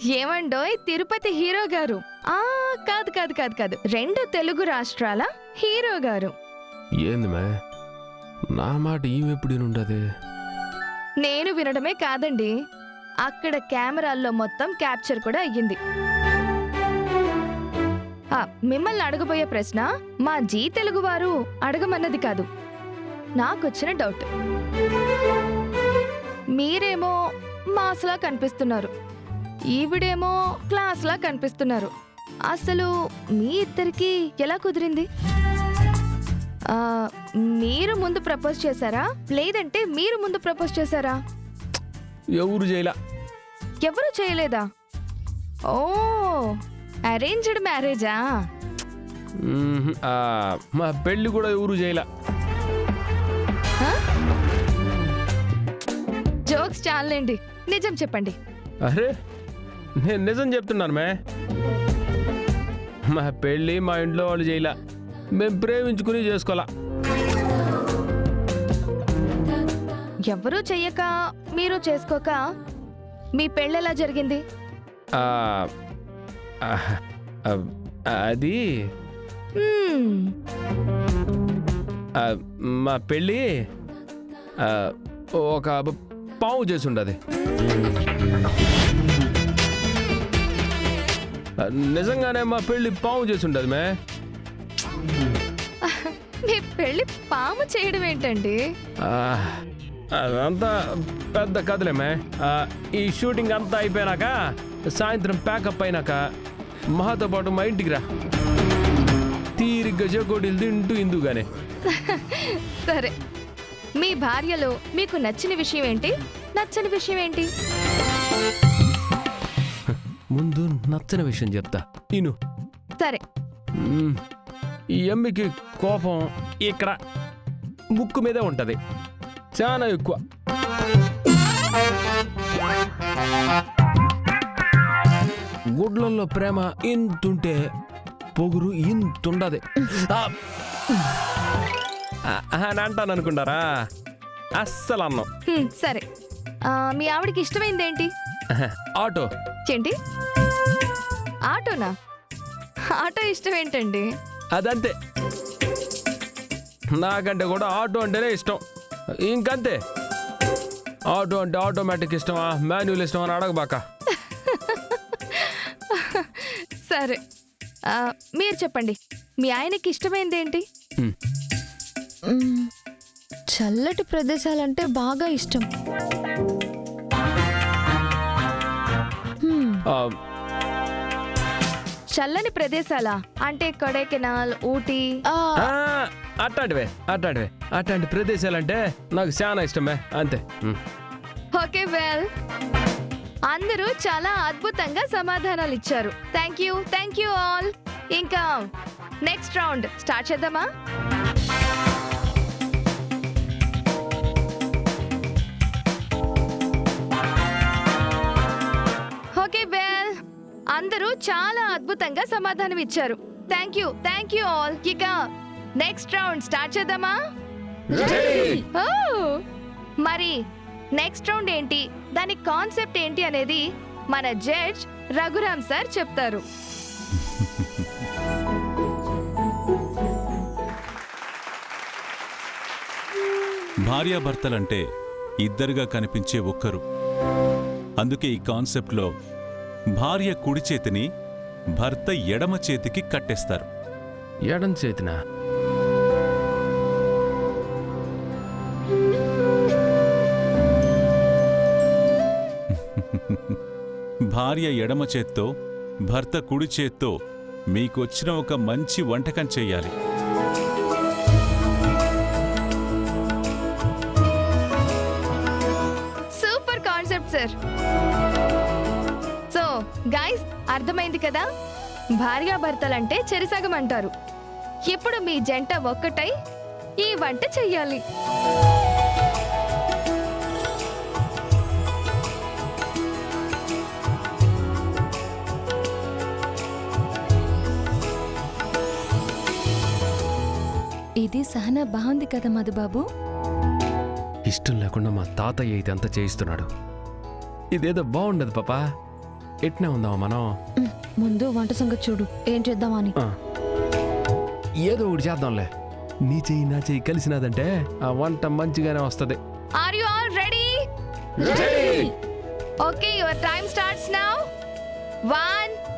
ఏమండోయ్ తిరుపతి హీరో గారు. కాదు కాదు కాదు కాదు, 2 తెలుగు రాష్ట్రాల హీరో గారు. ఏంది మే నా మాట ఈమెప్పుడు ఉండదు? నేను వినడమే కాదండి, అక్కడ కెమెరాల్లో మొత్తం క్యాప్చర్ కూడా అయ్యింది. మిమ్మల్ని అడగబోయే ప్రశ్న మా జీ తెలుగు వారు అడగమన్నది కాదు, నాకొచ్చిన డౌట్. మీరేమో మాస్లా కనిపిస్తున్నారు, ఈవిడేమో క్లాస్లా కనిపిస్తున్నారు. అసలు మీ ఇద్దరికి ఎలా కుదిరింది? మీరు ముందు ప్రపోజ్ చేశారా, లేదంటే మీరు ముందు ప్రపోజ్ చేశారా? ఎవరు చేయలా. ఎవరు చేయలేదా? ఓ, అరేంజ్డ్ మ్యారేజా? మా పెళ్లి కూడా ఎవరు చేయలా. జోక్స్ చాలండి, నిజం చెప్పండి. అరే నేను నిజం చెప్తున్నాను మే. మా పెళ్ళి మా ఇంట్లో వాళ్ళు చేయలా, మేము ప్రేమించుకుని చేసుకోవాలా. ఎవరూ చెయ్యక మీరు చేసుకోక మీ పెళ్ళెలా జరిగింది? అది మా పెళ్ళి ఒక పావు చేసి ఉండదు. నిజంగానే మా పెళ్ళి పాము చేసి ఉండదు మే. మీ పెళ్లి పాము చేయడం ఏంటండి? అదంతా పెద్ద కథలేమే. ఈ షూటింగ్ అంతా అయిపోయినాక సాయంత్రం ప్యాకప్ అయినాక మాతో పాటు మా ఇంటికి రా, తీరిగ్గా చెకోడీలు తింటూ ఇందుగానే. సరే, మీ భార్యలో మీకు నచ్చిన విషయం ఏంటి, నచ్చని విషయం ఏంటి? ముందు నచ్చని విషయం చెప్తా నేను. సరే. ఈ అమ్మికి కోపం ఇక్కడ ముక్కు మీదే ఉంటది, చాలా ఎక్కువ. గుడ్లల్లో ప్రేమ ఇంతుంటే పొగురు ఇంతుండది అని అంటాను అనుకుంటారా? అస్సలు అన్నం. సరే, మీ ఆవిడకి ఇష్టమైంది ఏంటి? ఆటో. ఏంటి ఆటోనా? ఆటో ఇష్టం ఏంటండి? అదంతే, నాకంటే కూడా ఆటో అంటేనే ఇష్టం. ఇంకంతే, ఆటో అంటే ఆటోమేటిక్ ఇష్టమా మాన్యువల్ ఇష్టమా అని అడగబాక. సరే, మీరు చెప్పండి, మీ ఆయనకి ఇష్టమైంది ఏంటి? చల్లటి ప్రదేశాలంటే బాగా ఇష్టం. చల్లని ప్రదేశాలా అంటే కొడైకెనాల్, ఊటీ? అట్లాంటి ప్రదేశాలంటే నాకు చాలా ఇష్టమే, అంతే. ఓకే, వెల్, అందరూ చాలా అద్భుతంగా సమాధానాలు ఇచ్చారు. Thank you all. ఇంకా నెక్స్ట్ రౌండ్ స్టార్ట్ చేద్దామా? ఓకే, వెల్, అందరూ చాలా అద్భుతంగా సమాధానం ఇచ్చారు. Thank you all. ఇక నెక్స్ట్ రౌండ్ స్టార్ట్ చేద్దామా? మరి నెక్స్ట్ రౌండ్ ఏంటి, దాని కాన్సెప్ట్ ఏంటి అనేది మన జడ్జ్ రఘురామ్ సార్ చెప్తారు. భార్యాభర్తలంటే ఇద్దరుగా కనిపించే ఒక్కరు. అందుకే ఈ కాన్సెప్ట్లో భార్య కుడి చేతిని భర్త ఎడమ చేతికి కట్టేస్తారు. ఎడం చేతినా? భార్య ఎడమ చేత్తో భర్త కుడి చేత్తో మీకొచ్చిన ఒక మంచి వంటకం చెయ్యాలి. Super concept sir. So guys, అర్థమైంది కదా, భార్యాభర్తలంటే చెరిసగం అంటారు. ఇప్పుడు మీ జంట ఒక్కటై ఈ వంట చెయ్యాలి. ఇది సహనా బాగుంది కదా మధుబాబు? ఇష్టం లేకుండా మా తాతయ్య ఇదంతా చేయిస్తున్నాడు. ఇదేదో బాగుండదు పాపా. ఎట్నే ఉందామా మనం ముందు వంట సంగతి చూడు ఏం చేద్దామని. ఆ. ఏదో ఒకటి చేద్దాంలే. నీ చెయ్యి నా చెయ్యి కలిసినదంటే ఆ వంట మంచిగానే వస్తుంది. Are you all ready? Okay, your time starts now. 1